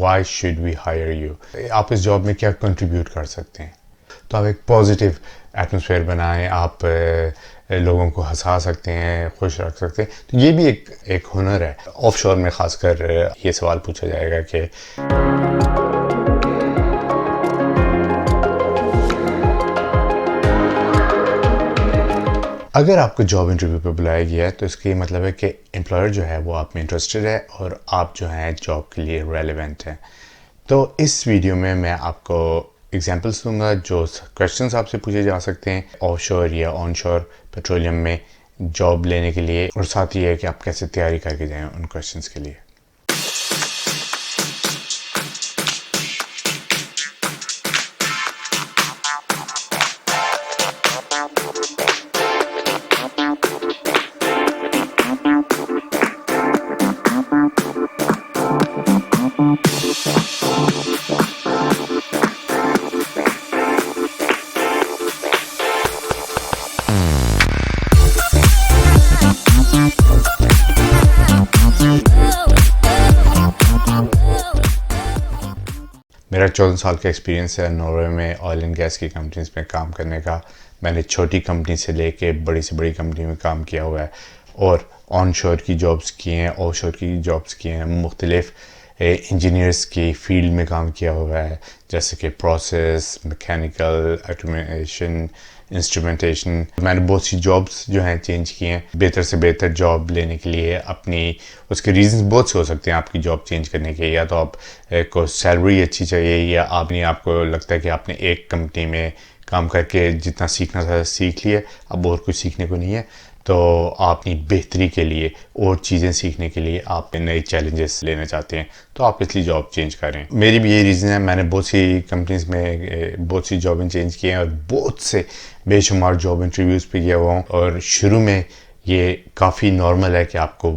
Y should we hire you, آپ اس job میں کیا کنٹریبیوٹ کر سکتے ہیں. تو آپ ایک پازیٹیو ایٹماسفیئر بنائیں، آپ لوگوں کو ہنسا سکتے ہیں، خوش رکھ سکتے ہیں. تو یہ بھی ایک ہنر ہے. آف شور میں خاص کر یہ سوال پوچھا جائے گا کہ اگر آپ کو جاب انٹرویو پہ بلایا گیا ہے تو اس کا یہ مطلب ہے کہ امپلائر جو ہے وہ آپ میں انٹرسٹڈ ہے اور آپ جو ہیں جاب کے لیے ریلیونٹ ہیں. تو اس ویڈیو میں آپ کو ایگزامپلس دوں گا جو کویشچنس آپ سے پوچھے جا سکتے ہیں آف شور یا آن شور پیٹرولیم میں جاب لینے کے لیے، اور ساتھ یہ ہے کہ آپ کیسے تیاری کر کے جائیں ان کویشچنس کے لیے. میرا 14 سال کا ایکسپیرینس ہے ناروے میں آئل اینڈ گیس کی کمپنیز میں کام کرنے کا. میں نے چھوٹی کمپنی سے لے کے بڑی سے بڑی کمپنی میں کام کیا ہوا ہے، اور آن شور کی جابس کی ہیں، آف شور کی جابس کی ہیں. مختلف انجینئرس کی فیلڈ میں کام کیا ہوا ہے، جیسے کہ پروسیس، میکینیکل، آٹومیشن، انسٹرومنٹیشن. میں نے بہت سی جابس جو ہیں چینج کی ہیں بہتر سے بہتر جاب لینے کے لیے. اپنی اس کے ریزنز بہت سے ہو سکتے ہیں آپ کی جاب چینج کرنے کے. یا تو آپ کو سیلری اچھی چاہیے، یا آپ کو لگتا ہے کہ آپ نے ایک کمپنی میں کام کر کے جتنا سیکھنا تھا سیکھ لیا، اب اور کچھ سیکھنے کو نہیں ہے. تو آپ اپنی بہتری کے لیے اور چیزیں سیکھنے کے لیے آپ نئے چیلنجز لینا چاہتے ہیں، تو آپ اس لیے جاب چینج کریں. میری بھی یہ ریزن ہے. میں نے بہت سی کمپنیز میں بہت سی جابیں چینج کی ہیں، اور بہت سے بے شمار جاب انٹرویوز پہ گیا ہوا ہوں. اور شروع میں یہ کافی نارمل ہے کہ آپ کو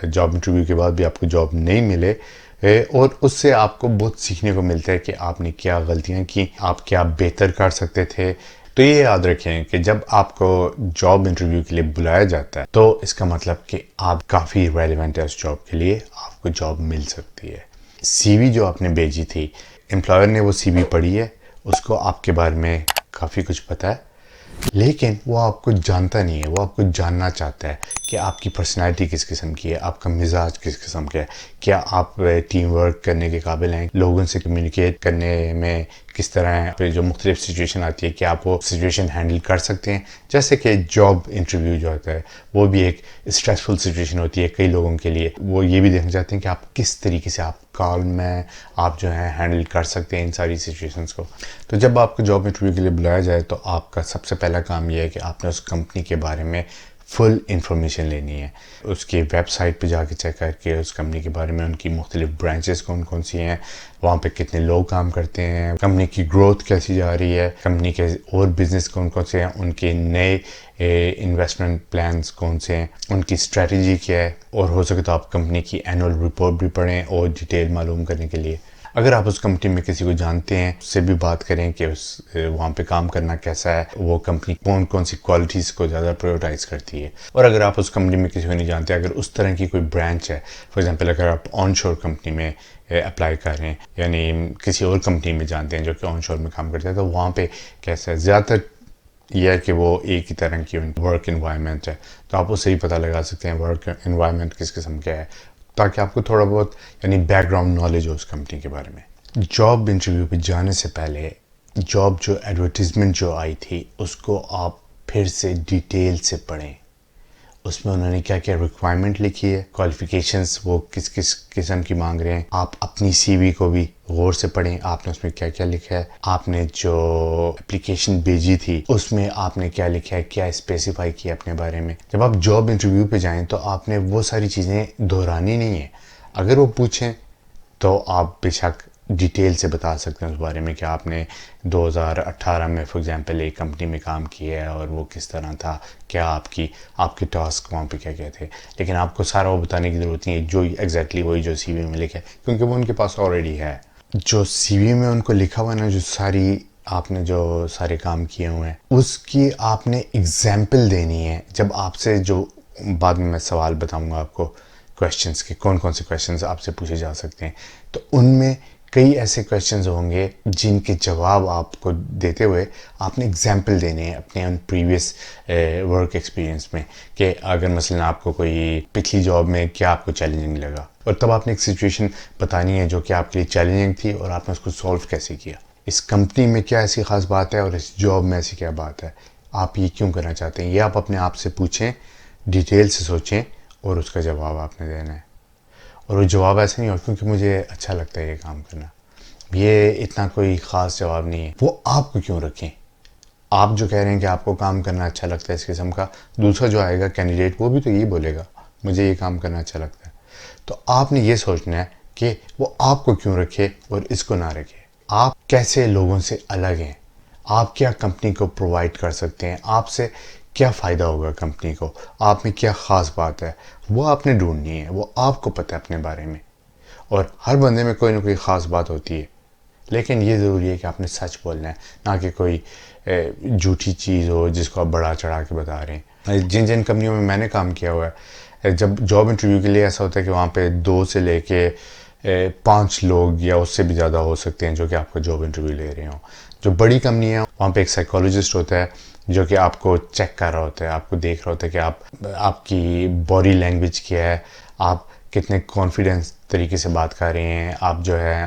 جاب انٹرویو کے بعد بھی آپ کو جاب نہیں ملے، اور اس سے آپ کو بہت سیکھنے کو ملتا ہے کہ آپ نے کیا غلطیاں کی، آپ کیا بہتر کر سکتے تھے. تو یہ یاد رکھیں کہ جب آپ کو جاب انٹرویو کے لیے بلایا جاتا ہے تو اس کا مطلب کہ آپ کافی ریلیونٹ ہے اس جاب کے لیے، آپ کو جاب مل سکتی ہے. سی وی جو آپ نے بھیجی تھی، امپلائر نے وہ سی وی پڑھی ہے، اس کو آپ کے بارے میں کافی کچھ پتہ ہے، لیکن وہ آپ کو جانتا نہیں ہے. وہ آپ کو جاننا چاہتا ہے کہ آپ کی پرسنالٹی کس قسم کی ہے، آپ کا مزاج کس قسم کا ہے، کیا آپ ٹیم ورک کرنے کے قابل ہیں، لوگوں سے کمیونیکیٹ کرنے میں کس طرح ہیں، پھر جو مختلف سچویشن آتی ہے کیا آپ وہ سچویشن ہینڈل کر سکتے ہیں. جیسے کہ جاب انٹرویو جو ہوتا ہے وہ بھی ایک اسٹریسفل سچویشن ہوتی ہے کئی لوگوں کے لیے. وہ یہ بھی دیکھنا چاہتے ہیں کہ آپ کس طریقے سے آپ کالم میں آپ جو ہے ہینڈل کر سکتے ہیں ان ساری سچویشنس کو. تو جب آپ کو جاب انٹرویو کے لیے بلایا جائے تو آپ کا سب سے پہلا کام یہ ہے کہ آپ نے اس کمپنی کے بارے میں فل انفارمیشن لینی ہے. اس کی ویب سائٹ پہ جا کے چیک کر کے اس کمپنی کے بارے میں، ان کی مختلف برانچز کون سی ہیں، وہاں پہ کتنے لوگ کام کرتے ہیں، کمپنی کی گروتھ کیسی جا رہی ہے، کمپنی کے اور بزنس کون سے ہیں، ان کے نئے انویسٹمنٹ پلانز کون سے ہیں، ان کی اسٹریٹجی کیا ہے. اور ہو سکے تو آپ کمپنی کی اینول رپورٹ بھی پڑھیں اور ڈیٹیل معلوم کرنے کے لیے. اگر آپ اس کمپنی میں کسی کو جانتے ہیں اس سے بھی بات کریں کہ وہاں پہ کام کرنا کیسا ہے، وہ کمپنی کون سی کوالٹیز کو زیادہ پرائیورٹائز کرتی ہے. اور اگر آپ اس کمپنی میں کسی کو نہیں جانتے، اگر اس طرح کی کوئی برانچ ہے، فار ایگزامپل اگر آپ آن شور کمپنی میں اپلائی کر رہے ہیں، یعنی کسی اور کمپنی میں جانتے ہیں جو کہ آن شور میں کام کرتے ہیں، تو وہاں پہ کیسا ہے. زیادہ تر یہ ہے کہ وہ ایک ہی طرح کی ورک انوائرمنٹ ہے، تو آپ اس سے ہی پتہ لگا سکتے ہیں ورک انوائرمنٹ کس قسم کا ہے، تاکہ آپ کو تھوڑا بہت یعنی بیک گراؤنڈ نالج ہو اس کمپنی کے بارے میں. جاب انٹرویو پہ جانے سے پہلے جاب جو ایڈورٹیزمنٹ جو آئی تھی اس کو آپ پھر سے ڈیٹیل سے پڑھیں. اس میں انہوں نے کیا کیا ریکوائرمنٹ لکھی ہے، کوالیفیکیشنز وہ کس قسم کی مانگ رہے ہیں. آپ اپنی سی وی کو بھی غور سے پڑھیں، آپ نے اس میں کیا کیا لکھا ہے. آپ نے جو اپلیکیشن بھیجی تھی اس میں آپ نے کیا لکھا ہے، کیا اسپیسیفائی کیا اپنے بارے میں. جب آپ جاب انٹرویو پہ جائیں تو آپ نے وہ ساری چیزیں دہرانی نہیں ہیں. اگر وہ پوچھیں تو آپ بے شک ڈیٹیل سے بتا سکتے ہیں اس بارے میں کہ آپ نے 2018 میں فار ایگزامپل ایک کمپنی میں کام کیا ہے اور وہ کس طرح تھا، کیا آپ کے ٹاسک وہاں پہ کیا کیا تھے. لیکن آپ کو سارا وہ بتانے کی ضرورت نہیں ہے جو ایگزیکٹلی وہی جو سی وی میں لکھا ہے، کیونکہ وہ ان کے پاس آلریڈی ہے. جو سی وی میں ان کو لکھا ہوا ہے نا، جو آپ نے جو سارے کام کیے ہوئے ہیں اس کی آپ نے ایگزامپل دینی ہے. جب آپ سے جو بعد میں سوال بتاؤں گا آپ کو کویشچنس کے کون کون سے کویشچنس آپ سے پوچھے جا سکتے ہیں. تو ان میں کئی ایسے کویشچنز ہوں گے جن کے جواب آپ کو دیتے ہوئے آپ نے اگزامپل دینے ہیں اپنے ان پریویس ورک ایکسپیرینس میں, کہ اگر مثلا آپ کو کوئی پچھلی جاب میں کیا آپ کو چیلنجنگ لگا, اور تب آپ نے ایک سچویشن بتانی ہے جو کہ آپ کے لیے چیلنجنگ تھی اور آپ نے اس کو سولو کیسے کیا. اس کمپنی میں کیا ایسی خاص بات ہے اور اس جاب میں ایسی کیا بات ہے, آپ یہ کیوں کرنا چاہتے ہیں. یہ آپ اپنے آپ سے پوچھیں, ڈیٹیل سے سوچیں اور اس کا جواب آپ نے دینا ہے. اور وہ جواب ایسے نہیں ہو کیونکہ مجھے اچھا لگتا ہے یہ کام کرنا, یہ اتنا کوئی خاص جواب نہیں ہے. وہ آپ کو کیوں رکھیں. آپ جو کہہ رہے ہیں کہ آپ کو کام کرنا اچھا لگتا ہے اس قسم کا, دوسرا جو آئے گا کینڈیڈیٹ وہ بھی تو یہی بولے گا مجھے یہ کام کرنا اچھا لگتا ہے. تو آپ نے یہ سوچنا ہے کہ وہ آپ کو کیوں رکھے اور اس کو نہ رکھے. آپ کیسے لوگوں سے الگ ہیں, آپ کیا کمپنی کو پرووائڈ کر سکتے ہیں, آپ سے کیا فائدہ ہوگا کمپنی کو, آپ میں کیا خاص بات ہے, وہ آپ نے ڈھونڈنی ہے. وہ آپ کو پتہ ہے اپنے بارے میں, اور ہر بندے میں کوئی نہ کوئی خاص بات ہوتی ہے, لیکن یہ ضروری ہے کہ آپ نے سچ بولنا ہے, نہ کہ کوئی جھوٹی چیز ہو جس کو آپ بڑھا چڑھا کے بتا رہے ہیں. جن کمپنیوں میں نے کام کیا ہوا ہے, جب جاب انٹرویو کے لیے ایسا ہوتا ہے کہ وہاں پہ 2 سے لے کے 5 لوگ یا اس سے بھی زیادہ ہو سکتے ہیں جو کہ آپ کا جاب انٹرویو لے رہے ہوں. جو بڑی کمپنی ہے وہاں پہ ایک سائیکالوجسٹ ہوتا ہے جو کہ آپ کو چیک کر رہا ہوتا ہے, آپ کو دیکھ رہا ہوتا ہے کہ آپ کی باڈی لینگویج کیا ہے, آپ کتنے کانفیڈنس طریقے سے بات کر رہے ہیں, آپ جو ہے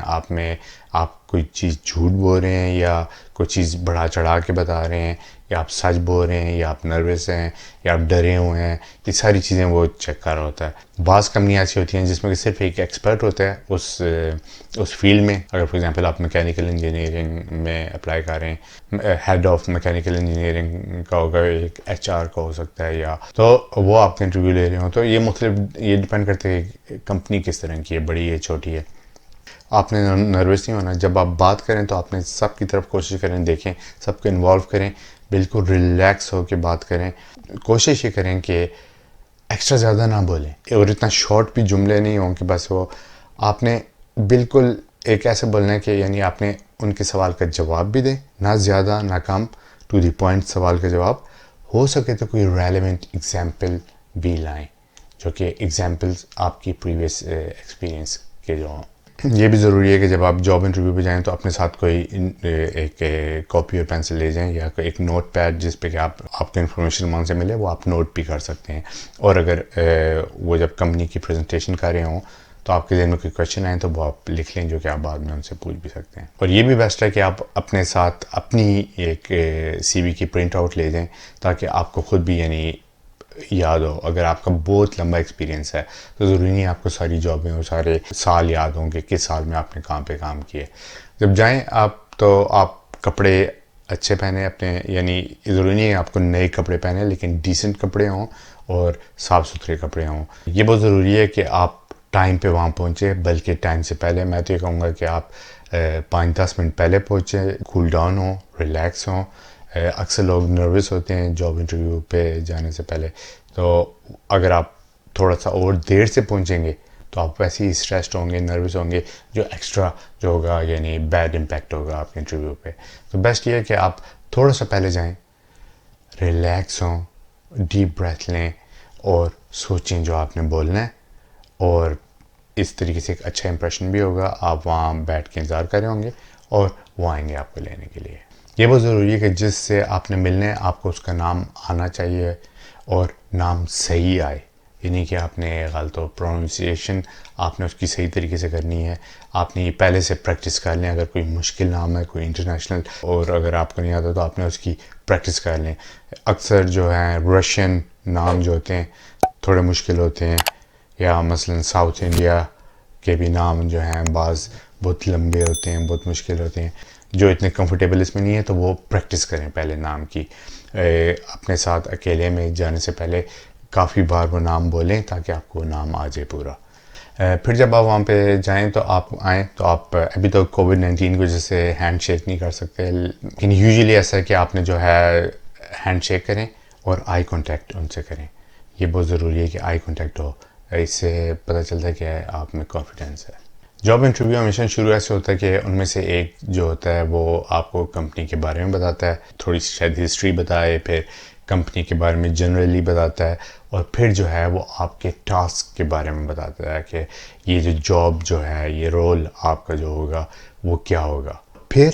آپ کوئی چیز جھوٹ بول رہے ہیں یا کوئی چیز بڑھا چڑھا کے بتا رہے ہیں, یا آپ سچ بول رہے ہیں, یا آپ نروس ہیں, یا آپ ڈرے ہوئے ہیں. یہ ساری چیزیں وہ چیک کر رہا ہوتا ہے. بعض کمپنیاں ایسی ہوتی ہیں جس میں کہ صرف ایک ایکسپرٹ ہوتا ہے اس فیلڈ میں. اگر فار ایگزامپل آپ میکینیکل انجینئرنگ میں اپلائی کر رہے ہیں, ہیڈ آف میکینیکل انجینئرنگ کا ہوگا, ایک HR کا ہو سکتا ہے, یا تو وہ آپ کا انٹرویو لے رہے ہوں. تو یہ مختلف, یہ ڈپینڈ کرتے ہیں کہ کمپنی کس طرح کی ہے, بڑی ہے چھوٹی ہے. آپ نے نروس نہیں ہونا. جب آپ بات کریں تو آپ نے سب کی طرف کوشش کریں, دیکھیں, سب کو انوالو کریں, بالکل ریلیکس ہو کے بات کریں. کوشش یہ کریں کہ ایکسٹرا زیادہ نہ بولیں, اور اتنا شارٹ بھی جملے نہیں ہوں کہ بس وہ آپ نے بالکل ایک ایسے بولنا ہے کہ یعنی آپ نے ان کے سوال کا جواب بھی دیں, نہ زیادہ نہ کم, ٹو دی پوائنٹ سوال کا جواب. ہو سکے تو کوئی ریلیونٹ ایگزامپل بھی لائیں, جو کہ ایگزامپلس آپ کی پریویس ایکسپیرینس کے جو ہوں. یہ بھی ضروری ہے کہ جب آپ جاب انٹرویو پہ جائیں تو اپنے ساتھ کوئی ایک کاپی اور پینسل لے جائیں, یا ایک نوٹ پیڈ جس پہ کہ آپ کو انفارمیشن وہاں سے ملے, وہ آپ نوٹ بھی کر سکتے ہیں. اور اگر وہ جب کمپنی کی پریزنٹیشن کر رہے ہوں تو آپ کے ذہن میں کوئی کویشچن آئیں تو وہ آپ لکھ لیں, جو کہ آپ بعد میں ان سے پوچھ بھی سکتے ہیں. اور یہ بھی بیسٹ ہے کہ آپ اپنے ساتھ اپنی ایک CV کی پرنٹ آؤٹ لے جائیں, تاکہ آپ کو خود بھی یعنی یاد ہو. اگر آپ کا بہت لمبا ایکسپیرینس ہے تو ضروری نہیں آپ کو ساری جابیں اور سارے سال یاد ہوں کہ کس سال میں آپ نے کہاں پہ کام کیے. جب جائیں آپ تو آپ کپڑے اچھے پہنیں اپنے, یعنی ضروری نہیں ہے آپ کو نئے کپڑے پہنیں, لیکن ڈیسنٹ کپڑے ہوں اور صاف ستھرے کپڑے ہوں. یہ بہت ضروری ہے کہ آپ ٹائم پہ وہاں پہنچے, بلکہ ٹائم سے پہلے. میں تو یہ کہوں گا کہ آپ 5-10 منٹ پہلے پہنچیں, کول ڈاؤن ہوں, ریلیکس ہوں. اکثر لوگ نروس ہوتے ہیں جاب انٹرویو پہ جانے سے پہلے, تو اگر آپ تھوڑا سا اور دیر سے پہنچیں گے تو آپ ویسے ہی اسٹریسڈ ہوں گے, نروس ہوں گے, جو ایکسٹرا جو ہوگا یعنی بیڈ امپیکٹ ہوگا آپ کے انٹرویو پہ. تو بیسٹ یہ ہے کہ آپ تھوڑا سا پہلے جائیں, ریلیکس ہوں, ڈیپ بریتھ لیں اور سوچیں جو آپ نے بولنا ہے, اور اس طریقے سے ایک اچھا امپریشن بھی ہوگا. آپ وہاں بیٹھ کے انتظار کر رہے ہوں گے اور وہ آئیں گے آپ کو لینے کے لیے. یہ بہت ضروری ہے کہ جس سے آپ نے ملنا ہے آپ کو اس کا نام آنا چاہیے, اور نام صحیح آئے, یعنی کہ آپ نے غلط ہو. پروننسیشن آپ نے اس کی صحیح طریقے سے کرنی ہے. آپ نے یہ پہلے سے پریکٹس کر لیں. اگر کوئی مشکل نام ہے, کوئی انٹرنیشنل, اور اگر آپ کو نہیں آتا تو آپ نے اس کی پریکٹس کر لیں. اکثر جو ہیں رشین نام جو ہوتے ہیں تھوڑے مشکل ہوتے ہیں, یا مثلا ساؤتھ انڈیا کے بھی نام جو ہیں بعض بہت لمبے ہوتے ہیں, بہت مشکل ہوتے ہیں. جو اتنے کمفرٹیبل اس میں نہیں ہے تو وہ پریکٹس کریں پہلے نام کی. اپنے ساتھ اکیلے میں جانے سے پہلے کافی بار وہ نام بولیں تاکہ آپ کو وہ نام آ جائے پورا. پھر جب آپ وہاں پہ جائیں تو آپ آئیں تو آپ ابھی تو کووڈ-19 کی وجہ سے ہینڈ شیک نہیں کر سکتے, لیکن یوزلی ایسا ہے کہ آپ نے جو ہے ہینڈ شیک کریں اور آئی کانٹیکٹ ان سے کریں. یہ بہت ضروری ہے کہ آئی کانٹیکٹ ہو, اس سے پتہ چلتا ہے کہ آپ میں کانفیڈنس ہے. جاب انٹرویو ہمیشہ شروع ایسے ہوتا ہے کہ ان میں سے ایک جو ہوتا ہے وہ آپ کو کمپنی کے بارے میں بتاتا ہے, تھوڑی سی شاید ہسٹری بتائے, پھر کمپنی کے بارے میں جنرلی بتاتا ہے، اور پھر جو ہے وہ آپ کے ٹاسک کے بارے میں بتاتا ہے کہ یہ جو جاب جو ہے، یہ رول آپ کا جو ہوگا وہ کیا ہوگا. پھر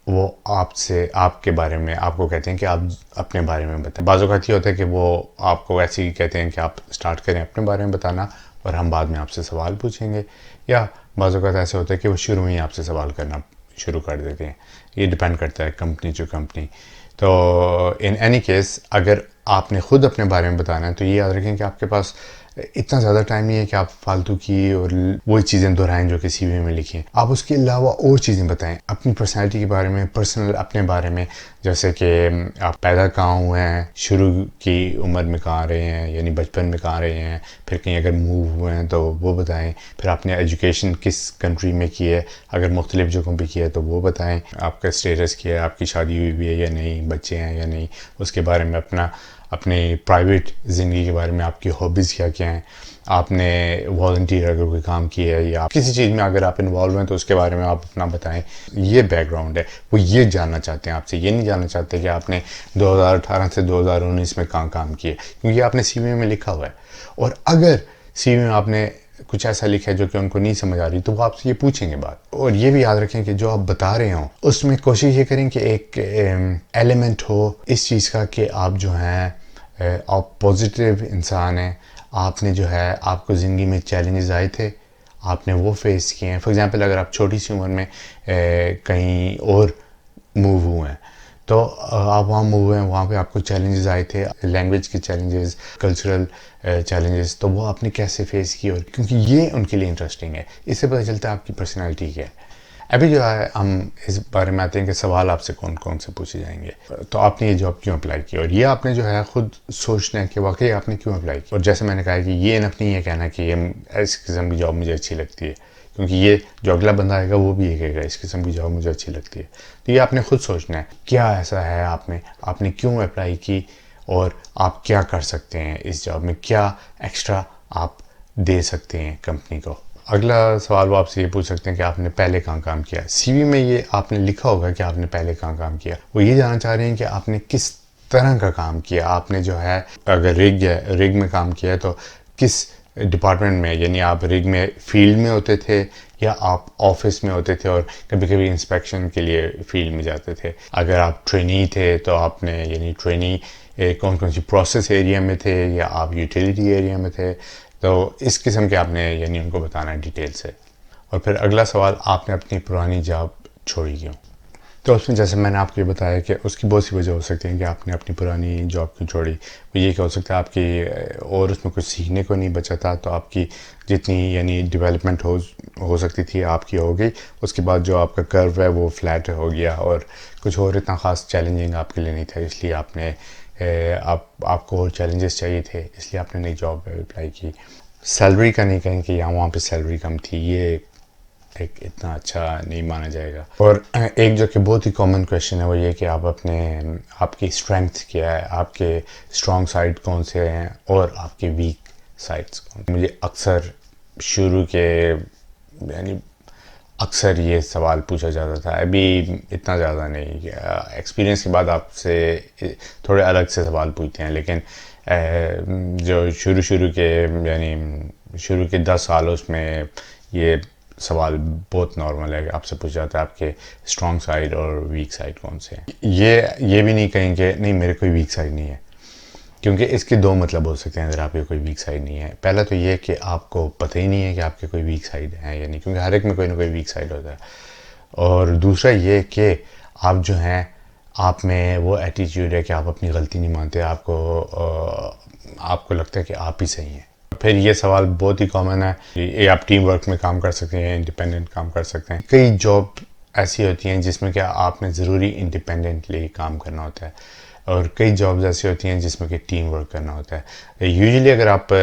وہ آپ کے بارے میں آپ کو کہتے ہیں کہ آپ اپنے بارے میں بتائیں. بعض اوقات یہ ہوتا ہے کہ وہ آپ کو ایسے ہی کہتے ہیں کہ آپ اسٹارٹ کریں اپنے بارے میں بتانا اور ہم بعد میں آپ سے سوال پوچھیں گے، یا بعض اوقات ایسے ہوتا ہے کہ وہ شروع میں ہی آپ سے سوال کرنا شروع کر دیتے ہیں. یہ ڈپینڈ کرتا ہے کمپنی ٹو کمپنی. تو ان اینی کیس اگر آپ نے خود اپنے بارے میں بتانا ہے تو یہ یاد رکھیں کہ آپ کے پاس اتنا زیادہ ٹائم نہیں ہے کہ آپ فالتو کی اور وہی چیزیں دہرائیں جو کہ سی وی میں لکھیں. آپ اس کے علاوہ اور چیزیں بتائیں اپنی پرسنالٹی کے بارے میں، پرسنل اپنے بارے میں، جیسے کہ آپ پیدا کہاں ہوئے ہیں، شروع کی عمر میں کہاں رہے ہیں، یعنی بچپن میں کہاں رہے ہیں، پھر کہیں اگر موو ہوئے ہیں تو وہ بتائیں. پھر آپ نے ایجوکیشن کس کنٹری میں کی ہے، اگر مختلف جگہوں پہ کی ہے تو وہ بتائیں. آپ کا اسٹیٹس کیا ہے، آپ کی شادی ہوئی بھی ہے یا نہیں، بچے ہیں یا نہیں، اس کے بارے میں اپنے پرائیویٹ زندگی کے بارے میں آپ کی ہابیز کیا کیا ہیں. آپ نے والنٹیئر اگر کوئی کام کیا ہے یا کسی چیز میں اگر آپ انوالو ہیں تو اس کے بارے میں آپ اپنا بتائیں. یہ بیک گراؤنڈ ہے. وہ یہ جاننا چاہتے ہیں آپ سے، یہ نہیں جاننا چاہتے کہ آپ نے 2018 سے 2019 میں کہاں کام کیے، کیونکہ آپ نے سی وی میں لکھا ہوا ہے. اور اگر سی وی میں آپ نے کچھ ایسا لکھا ہے جو کہ ان کو نہیں سمجھ آ رہی تو وہ آپ سے یہ پوچھیں گے بات. اور یہ بھی یاد رکھیں کہ جو آپ بتا رہے ہوں اس میں کوشش یہ کریں کہ ایک ایلیمنٹ ہو اس چیز کا کہ آپ جو ہیں آپ پازیٹیو انسان ہیں. آپ نے جو ہے آپ کو زندگی میں چیلنجز آئے تھے، آپ نے وہ فیس کیے ہیں. فار ایگزامپل اگر آپ چھوٹی سی عمر میں کہیں اور موو ہوئے ہیں تو آپ وہاں موو ہوئے ہیں، وہاں پہ آپ کو چیلنجز آئے تھے، لینگویج کے چیلنجز، کلچرل چیلنجز، تو وہ آپ نے کیسے فیس کی، اور کیونکہ یہ ان کے لیے انٹرسٹنگ ہے. اس سے پتہ چلتا ہے آپ کی پرسنالٹی کیا ہے. ابھی جو ہے ہم اس بارے میں آتے ہیں کہ سوال آپ سے کون کون سے پوچھے جائیں گے. تو آپ نے یہ جاب کیوں اپلائی کی، اور یہ آپ نے جو ہے خود سوچنا ہے کہ واقعی آپ نے کیوں اپلائی کی. اور جیسے میں نے کہا کہ یہ انف نہیں ہے کہنا کہ یہ اس قسم کی جاب مجھے اچھی لگتی ہے، کیونکہ یہ جو اگلا بندہ آئے گا وہ بھی یہ کہے گا اس قسم کی جاب مجھے اچھی لگتی ہے. تو یہ آپ نے خود سوچنا ہے کیا ایسا ہے آپ نے کیوں اپلائی کی، اور آپ کیا کر سکتے ہیں اس جاب میں، کیا ایکسٹرا آپ دے سکتے ہیں کمپنی کو. اگلا سوال وہ آپ سے یہ پوچھ سکتے ہیں کہ آپ نے پہلے کہاں کام کیا. سی وی میں یہ آپ نے لکھا ہوگا کہ آپ نے پہلے کہاں کام کیا. وہ یہ جاننا چاہ رہے ہیں کہ آپ نے کس طرح کا کام کیا. آپ نے جو ہے اگر ریگ میں کام کیا ہے تو کس ڈپارٹمنٹ میں، یعنی آپ ریگ میں فیلڈ میں ہوتے تھے یا آپ آفس میں ہوتے تھے اور کبھی کبھی انسپیکشن کے لیے فیلڈ میں جاتے تھے. اگر آپ ٹرینی تھے تو آپ نے یعنی ٹرینی کون کون سی پروسیس ایریا میں تھے یا آپ یوٹیلیٹی ایریا میں تھے. تو اس قسم کے آپ نے یعنی ان کو بتانا ہے ڈیٹیل سے. اور پھر اگلا سوال، آپ نے اپنی پرانی جاب چھوڑی کیوں. تو اس میں جیسے میں نے آپ کو یہ بتایا کہ اس کی بہت سی وجہ ہو سکتی ہیں کہ آپ نے اپنی پرانی جاب کیوں چھوڑی. وہ یہ کہ ہو سکتا ہے آپ کی اور اس میں کچھ سیکھنے کو نہیں بچا تھا، تو آپ کی جتنی یعنی ڈیولپمنٹ ہو سکتی تھی آپ کی ہو گئی. اس کے بعد جو آپ کا کرو ہے وہ فلیٹ ہو گیا، اور کچھ اور اتنا خاص چیلنجنگ آپ کے لیے نہیں تھا، اس لیے آپ نے آپ کو اور چیلنجز چاہیے تھے، اس لیے آپ نے نئی جاب اپلائی کی. سیلری کا نہیں کہیں کہ یہاں وہاں پہ سیلری کم تھی، یہ ایک اتنا اچھا نہیں مانا جائے گا. اور ایک جو کہ بہت ہی کامن کویشچن ہے وہ یہ کہ آپ کی اسٹرینگتھ کیا ہے، آپ کے اسٹرانگ سائڈ کون سے ہیں اور آپ کے ویک سائڈس کون. مجھے شروع کے یعنی اکثر یہ سوال پوچھا جاتا تھا، ابھی اتنا زیادہ نہیں. ایکسپیرینس کے بعد آپ سے تھوڑے الگ سے سوال پوچھتے ہیں، لیکن جو شروع کے 10 سال اس میں یہ سوال بہت نارمل ہے کہ آپ سے پوچھا جاتا ہے آپ کے اسٹرانگ سائڈ اور ویک سائڈ کون سے ہیں. یہ بھی نہیں کہیں کہ نہیں میرے کوئی ویک سائڈ نہیں ہے، کیونکہ اس کے دو مطلب ہو سکتے ہیں اگر آپ کے کوئی ویک سائڈ نہیں ہے. پہلا تو یہ کہ آپ کو پتہ ہی نہیں ہے کہ آپ کے کوئی ویک سائڈ ہیں، یعنی کیونکہ ہر ایک میں کوئی نہ کوئی ویک سائڈ ہوتا ہے. اور دوسرا یہ کہ آپ جو ہیں آپ میں وہ ایٹیٹیوڈ ہے کہ آپ اپنی غلطی نہیں مانتے، آپ کو لگتا ہے کہ آپ ہی صحیح ہیں. پھر یہ سوال بہت ہی کامن ہے، یہ آپ ٹیم ورک میں کام کر سکتے ہیں، انڈیپینڈنٹ کام کر سکتے ہیں. کئی جاب ایسی ہوتی ہیں جس میں کہ آپ نے ضروری انڈیپینڈنٹلی کام کرنا ہوتا ہے، اور کئی جابز ایسی ہوتی ہیں جس میں کہ ٹیم ورک کرنا ہوتا ہے. یوزلی اگر آپ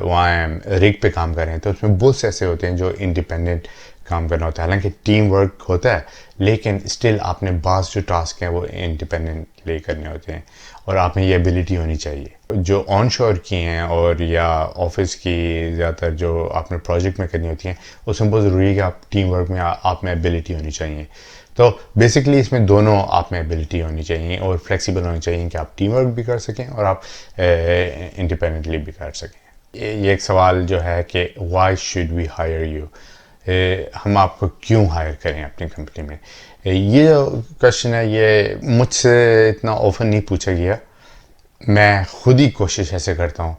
وہاں ریگ پہ کام کر رہے ہیں تو اس میں بہت سے ایسے ہوتے ہیں جو انڈیپینڈنٹ کام کرنا ہوتا ہے. حالانکہ ٹیم ورک ہوتا ہے لیکن اسٹل آپ نے بعض جو ٹاسک ہیں وہ انڈیپینڈنٹلی کرنے ہوتے ہیں اور آپ میں یہ ایبلٹی ہونی چاہیے. جو آن شور کی ہیں اور یا آفس کی زیادہ تر جو آپ نے پروجیکٹ میں کرنی ہوتی ہیں اس میں بہت ضروری ہے کہ آپ ٹیم ورک میں آپ میں ایبلٹی ہونی چاہیے. تو بیسکلی اس میں دونوں آپ میں ایبلٹی ہونی چاہیے اور فلیکسیبل ہونی چاہیے کہ آپ ٹیم ورک بھی کر سکیں اور آپ انڈیپینڈنٹلی بھی کر سکیں. یہ ایک سوال جو ہے کہ why should we hire you, ہم آپ کو کیوں ہائر کریں اپنی کمپنی میں. یہ جو کوشچن ہے یہ مجھ سے اتنا آفن نہیں پوچھا گیا. میں خود ہی کوشش ایسے کرتا ہوں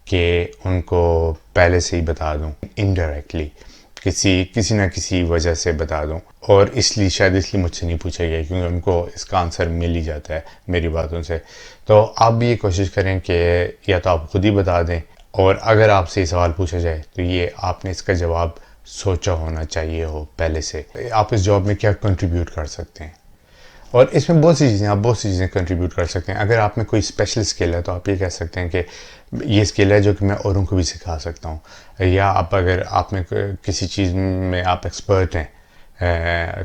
کہ ان کو پہلے سے ہی بتا دوں انڈائریکٹلی، کسی نہ کسی وجہ سے بتا دوں. اور اس لیے مجھ سے نہیں پوچھا گیا کیونکہ ان کو اس کا آنسر مل ہی جاتا ہے میری باتوں سے. تو آپ بھی یہ کوشش کریں کہ یا تو آپ خود ہی بتا دیں، اور اگر آپ سے یہ سوال پوچھا جائے تو یہ آپ نے اس کا جواب سوچا ہونا چاہیے ہو پہلے سے. آپ اس جاب میں کیا کنٹریبیوٹ کر سکتے ہیں، اور اس میں بہت سی چیزیں کنٹریبیوٹ کر سکتے ہیں. اگر آپ میں کوئی اسپیشل اسکل ہے تو آپ یہ کہہ سکتے ہیں کہ یہ اسکل ہے جو کہ میں اوروں کو بھی سکھا سکتا ہوں. یا اگر آپ میں کسی چیز میں آپ ایکسپرٹ ہیں،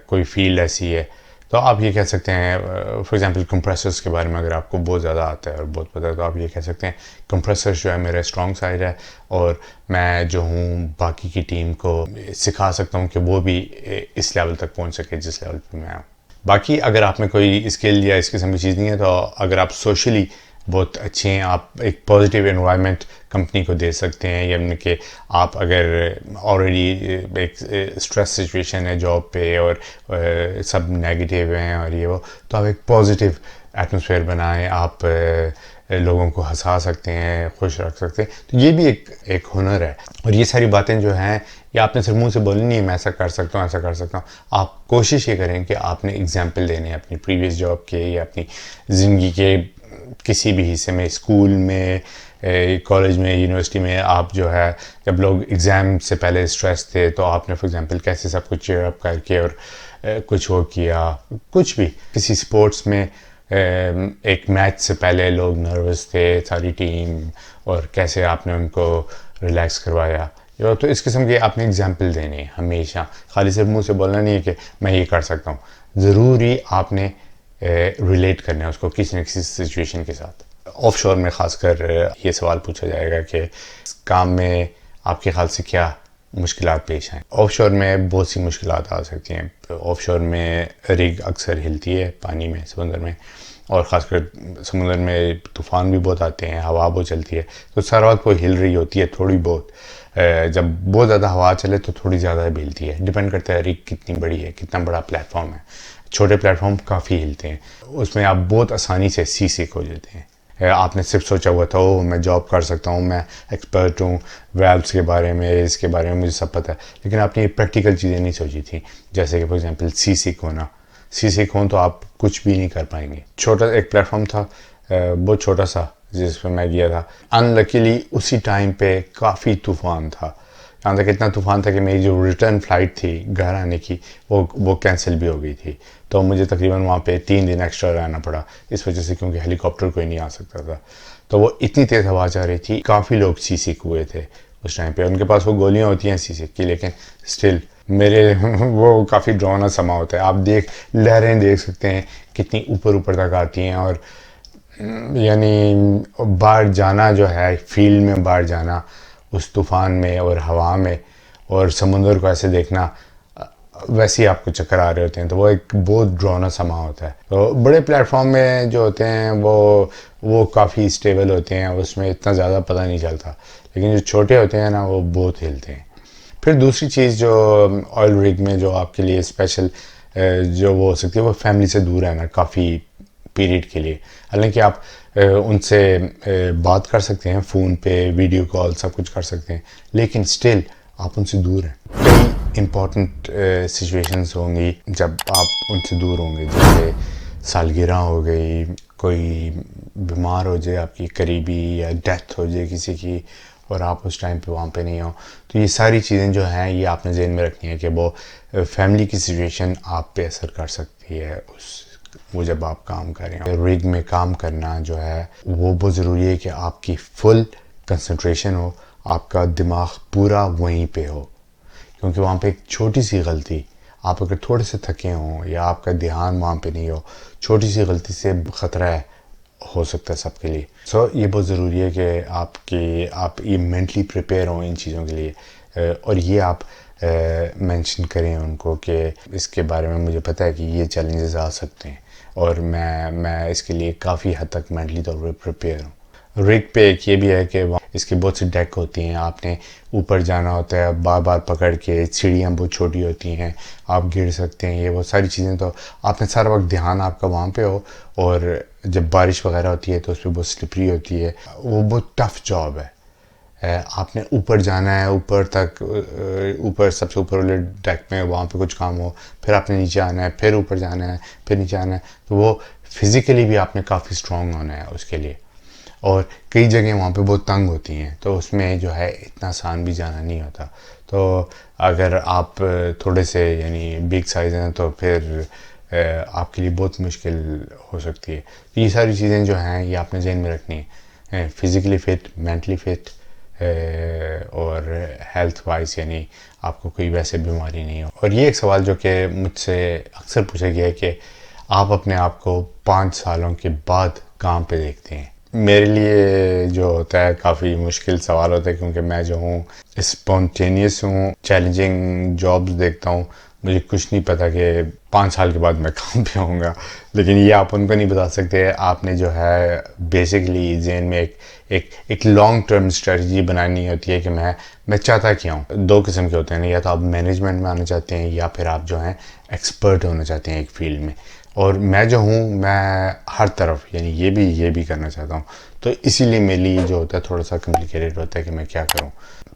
کوئی فیلڈ ایسی ہے تو آپ یہ کہہ سکتے ہیں فار ایگزامپل کمپریسرز کے بارے میں اگر آپ کو بہت زیادہ آتا ہے اور بہت پتہ ہے تو آپ یہ کہہ سکتے ہیں کمپریسرز جو ہے میرا اسٹرانگ سائڈ ہے اور میں جو ہوں باقی کی ٹیم کو سکھا سکتا ہوں کہ وہ بھی اس لیول تک پہنچ سکے جس لیول پہ میں ہوں. باقی اگر آپ میں کوئی اسکل یا اس قسم کی چیز نہیں ہے تو اگر آپ سوشلی بہت اچھے ہیں، آپ ایک پازیٹیو انوائرمنٹ کمپنی کو دے سکتے ہیں، یعنی کہ آپ اگر آلریڈی ایک اسٹریس سچویشن ہے جاب پہ اور سب نیگیٹیو ہیں اور یہ وہ، تو آپ ایک پازیٹیو ایٹماسفیئر بنائیں، آپ لوگوں کو ہنسا سکتے ہیں، خوش رکھ سکتے ہیں. تو یہ بھی ایک ہنر ہے. اور یہ ساری باتیں جو ہیں یہ آپ نے صرف منہ سے بولنی نہیں ہے میں ایسا کر سکتا ہوں ایسا کر سکتا ہوں. آپ کوشش یہ کریں کہ آپ نے اگزامپل دینے اپنی پریویس جاب کے یا اپنی زندگی کے کسی بھی حصے میں، اسکول میں، کالج میں، یونیورسٹی میں. آپ جو ہے جب لوگ ایگزام سے پہلے اسٹریس تھے تو آپ نے فار ایگزامپل کیسے سب کچھ چیئر اپ کر کے اور کچھ وہ کیا، کچھ بھی کسی سپورٹس میں ایک میچ سے پہلے لوگ نروس تھے ساری ٹیم اور کیسے آپ نے ان کو ریلیکس کروایا. تو اس قسم کے آپ نے اگزامپل دینے ہمیشہ، خالی صرف منہ سے بولنا نہیں ہے کہ میں یہ کر سکتا ہوں. ضروری آپ نے ریلیٹ کرنا ہے اس کو کسی نہ کسی سچویشن کے ساتھ. آف شور میں خاص کر یہ سوال پوچھا جائے گا کہ اس کام میں آپ کے خیال سے کیا مشکلات پیش آئیں. آف شور میں بہت سی مشکلات آ سکتی ہیں. آف شور میں رگ اکثر ہلتی ہے پانی میں، سمندر میں، اور خاص کر سمندر میں طوفان بھی بہت آتے ہیں، ہوا بہت چلتی ہے تو سارا وقت وہ ہل رہی ہوتی ہے تھوڑی بہت. جب بہت زیادہ ہوا چلے تو تھوڑی زیادہ بھی ہلتی ہے، ڈپینڈ کرتا ہے رگ کتنی بڑی ہے، کتنا بڑا پلیٹ فارم ہے. چھوٹے پلیٹ فارم کافی ہلتے ہیں، اس میں آپ بہت آسانی سے سیک ہو جاتے ہیں. آپ نے صرف سوچا ہوا تھا میں جاب کر سکتا ہوں، میں ایکسپرٹ ہوں ویلوز کے بارے میں، اس کے بارے میں مجھے سب پتہ ہے، لیکن آپ نے یہ پریکٹیکل چیزیں نہیں سوچی تھیں. جیسے کہ فار ایگزامپل سیک ہوں تو آپ کچھ بھی نہیں کر پائیں گے. چھوٹا ایک پلیٹ فارم تھا بہت چھوٹا سا جس پہ میں گیا تھا. انلکیلی اسی ٹائم پہ کافی طوفان تھا، یہاں تک اتنا طوفان تھا کہ میری جو ریٹرن فلائٹ تھی گھر آنے کی وہ کینسل بھی ہو گئی تھی. تو مجھے تقریباً وہاں پہ 3 دن ایکسٹرا رہنا پڑا اس وجہ سے، کیونکہ ہیلی کاپٹر کوئی نہیں آ سکتا تھا. تو وہ اتنی تیز ہوا چل رہی تھی، کافی لوگ سیک ہوئے تھے اس ٹائم پہ. ان کے پاس وہ گولیاں ہوتی ہیں سیک کی، لیکن اسٹل میرے وہ کافی ڈراؤنا سما ہوتا ہے. آپ لہریں دیکھ سکتے ہیں کتنی اوپر تک آتی ہیں، اور یعنی باہر جانا جو ہے فیلڈ میں باہر جانا اس طوفان میں اور ہوا میں اور سمندر کو ایسے دیکھنا، ویسے ہی آپ کو چکر آ رہے ہوتے ہیں. تو وہ ایک بہت ڈراؤنا سما ہوتا ہے. تو بڑے پلیٹ فارم میں جو ہوتے ہیں وہ کافی اسٹیبل ہوتے ہیں، اس میں اتنا زیادہ پتہ نہیں چلتا، لیکن جو چھوٹے ہوتے ہیں نا وہ بہت ہلتے ہیں. پھر دوسری چیز جو آئل رگ میں جو آپ کے لیے اسپیشل جو وہ ہو سکتی ہے وہ فیملی سے دور رہنا کافی پیریڈ کے لیے. حالانکہ آپ ان سے بات کر سکتے ہیں فون پہ، ویڈیو کال سب کچھ کر سکتے ہیں، لیکن اسٹل آپ ان سے دور ہیں. کئی امپورٹنٹ سچویشنز ہوں گی جب آپ ان سے دور ہوں گے، جیسے سالگرہ ہو گئی، کوئی بیمار ہو جائے آپ کی قریبی، یا ڈیتھ ہو جائے کسی کی اور آپ اس ٹائم پہ وہاں پہ نہیں ہوں. تو یہ ساری چیزیں جو ہیں یہ آپ نے ذہن میں رکھنی ہے کہ وہ فیملی کی سچویشن آپ پہ اثر کر سکتی ہے وہ جب آپ کام کریں. رگ میں کام کرنا جو ہے وہ بہت ضروری ہے کہ آپ کی فل کنسنٹریشن ہو، آپ کا دماغ پورا وہیں پہ ہو، کیونکہ وہاں پہ ایک چھوٹی سی غلطی، آپ اگر تھوڑے سے تھکے ہوں یا آپ کا دھیان وہاں پہ نہیں ہو، چھوٹی سی غلطی سے خطرہ ہو سکتا ہے سب کے لیے. سو یہ بہت ضروری ہے کہ آپ یہ مینٹلی پریپیئر ہوں ان چیزوں کے لیے، اور یہ آپ مینشن کریں ان کو کہ اس کے بارے میں مجھے پتہ ہے کہ یہ چیلنجز آ سکتے ہیں اور میں اس کے لیے کافی حد تک مینٹلی طور پہ پریپیئر ہوں. ریگ پہ ایک یہ بھی ہے کہ اس کی بہت سی ڈیک ہوتی ہیں، آپ نے اوپر جانا ہوتا ہے بار بار پکڑ کے، سیڑھیاں بہت چھوٹی ہوتی ہیں، آپ گر سکتے ہیں، یہ وہ ساری چیزیں. تو آپ نے سارا وقت دھیان آپ کا وہاں پہ ہو، اور جب بارش وغیرہ ہوتی ہے تو اس پہ بہت سلپری ہوتی ہے. وہ بہت ٹف جاب ہے. آپ نے اوپر جانا ہے، اوپر تک، اوپر سب سے اوپر والے ڈیک میں، وہاں پہ کچھ کام ہو، پھر آپ نے نیچے آنا ہے، پھر اوپر جانا ہے، پھر نیچے آنا ہے. تو وہ فزیکلی بھی آپ نے کافی اسٹرانگ ہونا ہے اس کے لیے. اور کئی جگہیں وہاں پہ بہت تنگ ہوتی ہیں، تو اس میں جو ہے اتنا آسان بھی جانا نہیں ہوتا. تو اگر آپ تھوڑے سے یعنی بگ سائز ہیں تو پھر آپ کے لیے بہت مشکل ہو سکتی ہے. یہ ساری چیزیں جو ہیں یہ آپ نے ذہن میں رکھنی ہیں، فزیکلی فٹ، مینٹلی فٹ، اور ہیلتھ وائز یعنی آپ کو کوئی ویسے بیماری نہیں ہو. اور یہ ایک سوال جو کہ مجھ سے اکثر پوچھا گیا ہے کہ آپ اپنے آپ کو 5 سالوں کے بعد کہاں پہ دیکھتے ہیں. میرے لیے جو ہوتا ہے کافی مشکل سوال ہوتا ہے، کیونکہ میں جو ہوں اسپونٹینیس ہوں، چیلنجنگ جابس دیکھتا ہوں. مجھے کچھ نہیں پتا کہ 5 سال کے بعد میں کہاں پہ ہوں گا، لیکن یہ آپ ان کو نہیں بتا سکتے. آپ نے جو ہے بیسکلی ذہن میں ایک لانگ ٹرم اسٹریٹجی بنانی ہوتی ہے کہ میں چاہتا کیا ہوں. 2 قسم کے ہوتے ہیں، یا تو آپ مینجمنٹ میں آنا چاہتے ہیں، یا پھر آپ جو ہیں ایکسپرٹ ہونا چاہتے ہیں ایک فیلڈ میں. اور میں جو ہوں میں ہر طرف یعنی یہ بھی کرنا چاہتا ہوں. تو اسی لیے میرے لیے جو ہوتا ہے تھوڑا سا کمپلیکیٹڈ ہوتا ہے کہ میں کیا کروں.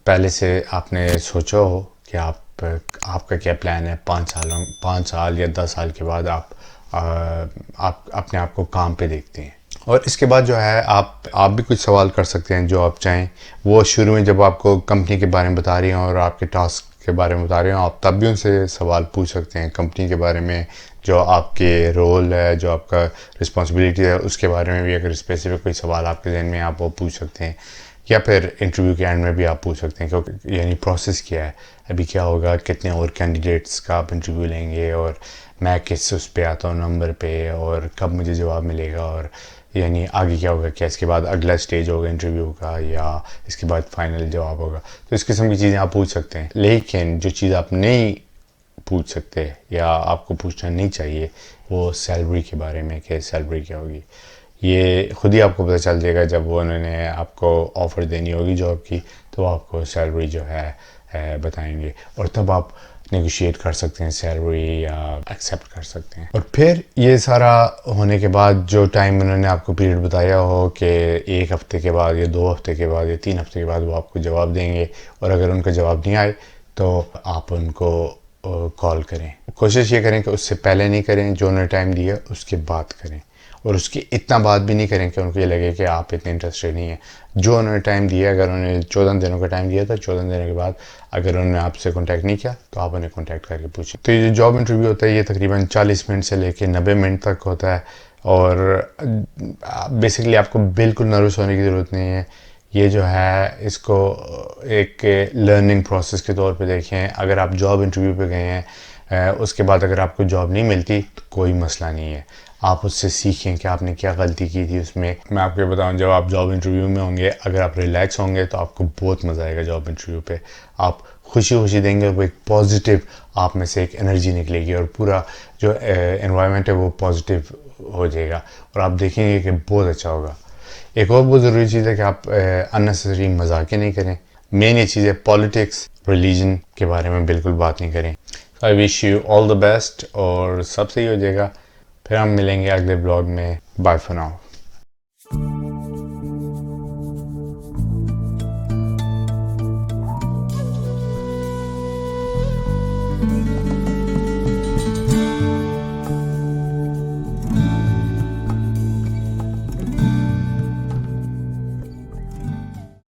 پہلے سے آپ نے سوچا ہو کہ آپ کا کیا پلان ہے 5 سال یا 10 سال کے بعد آپ اپنے آپ کو کام پہ دیکھتے ہیں. اور اس کے بعد جو ہے آپ بھی کچھ سوال کر سکتے ہیں جو آپ چاہیں. وہ شروع میں جب آپ کو کمپنی کے بارے میں بتا رہی ہوں اور آپ کے ٹاسک کے بارے میں بتا رہے ہوں، آپ تب بھی ان سے سوال پوچھ سکتے ہیں کمپنی کے بارے میں، جو آپ کے رول ہے، جو آپ کا رسپانسبلٹی ہے، اس کے بارے میں بھی اگر اسپیسیفک کوئی سوال آپ کے ذہن میں آپ وہ پوچھ سکتے ہیں. یا پھر انٹرویو کے اینڈ میں بھی آپ پوچھ سکتے ہیں کہ یعنی پروسیس کیا ہے، ابھی کیا ہوگا، کتنے اور کینڈیڈیٹس کا آپ انٹرویو لیں گے، اور میں کس اس پہ آتا ہوں نمبر پہ، اور کب مجھے جواب ملے گا، اور یعنی آگے کیا ہوگا، کیا اس کے بعد اگلا اسٹیج ہوگا انٹرویو کا، یا اس کے بعد فائنل جواب ہوگا. تو اس قسم کی چیزیں آپ پوچھ سکتے ہیں. لیکن جو چیز آپ نہیں پوچھ سکتے یا آپ کو پوچھنا نہیں چاہیے، وہ سیلری کے بارے میں کہ سیلری کیا ہوگی. یہ خود ہی آپ کو پتہ چل جائے گا جب وہ انہوں نے آپ کو آفر دینی ہوگی جاب کی، تو آپ کو سیلری جو ہے بتائیں گے، اور تب آپ نیگوشیٹ کر سکتے ہیں سیلری یا ایکسیپٹ کر سکتے ہیں. اور پھر یہ سارا ہونے کے بعد جو ٹائم انہوں نے آپ کو پیریڈ بتایا ہو کہ 1 ہفتے کے بعد یا 2 ہفتے کے بعد یا 3 ہفتے کے بعد وہ آپ کو جواب دیں گے، اور اگر ان کا جواب نہیں آئے تو آپ ان کو کال کریں. کوشش یہ کریں کہ اس سے پہلے نہیں کریں، جو انہوں نے ٹائم دیا اس کے بعد کریں، اور اس کی اتنا بات بھی نہیں کریں کہ ان کو یہ لگے کہ آپ اتنے انٹرسٹڈ نہیں ہیں. جو انہوں نے ٹائم دیا، اگر انہوں نے 14 دنوں کا ٹائم دیا تھا، 14 دنوں کے بعد اگر انہوں نے آپ سے کانٹیکٹ نہیں کیا تو آپ انہیں کانٹیکٹ کر کے پوچھیں. تو یہ جو جاب انٹرویو ہوتا ہے یہ تقریباً 40 منٹ سے لے کے 90 منٹ تک ہوتا ہے. اور بیسکلی آپ کو بالکل نروس ہونے کی ضرورت نہیں ہے. یہ جو ہے اس کو ایک لرننگ پروسیس کے طور پہ دیکھیں. اگر آپ جاب انٹرویو پہ گئے ہیں، اس کے بعد اگر آپ کو جاب نہیں ملتی تو کوئی مسئلہ نہیں ہے، آپ اس سے سیکھیں کہ آپ نے کیا غلطی کی تھی اس میں. میں آپ کو بتاؤں، جب آپ جاب انٹرویو میں ہوں گے، اگر آپ ریلیکس ہوں گے تو آپ کو بہت مزہ آئے گا جاب انٹرویو پہ. آپ خوشی دیں گے، وہ ایک پازیٹیو آپ میں سے ایک انرجی نکلے گی، اور پورا جو انوائرمنٹ ہے وہ پازیٹیو ہو جائے گا، اور آپ دیکھیں گے کہ بہت اچھا ہوگا. ایک اور بہت ضروری چیز ہے کہ آپ اننیسیسری مذاقیں نہیں کریں. مین یہ چیز ہے پالیٹکس، ریلیجن کے بارے میں بالکل بات نہیں کریں. آئی wish you all the best, اور سب صحیح ہو جائے گا. پھر ہم ملیں گے اگلے بلاگ میں. Bye for now.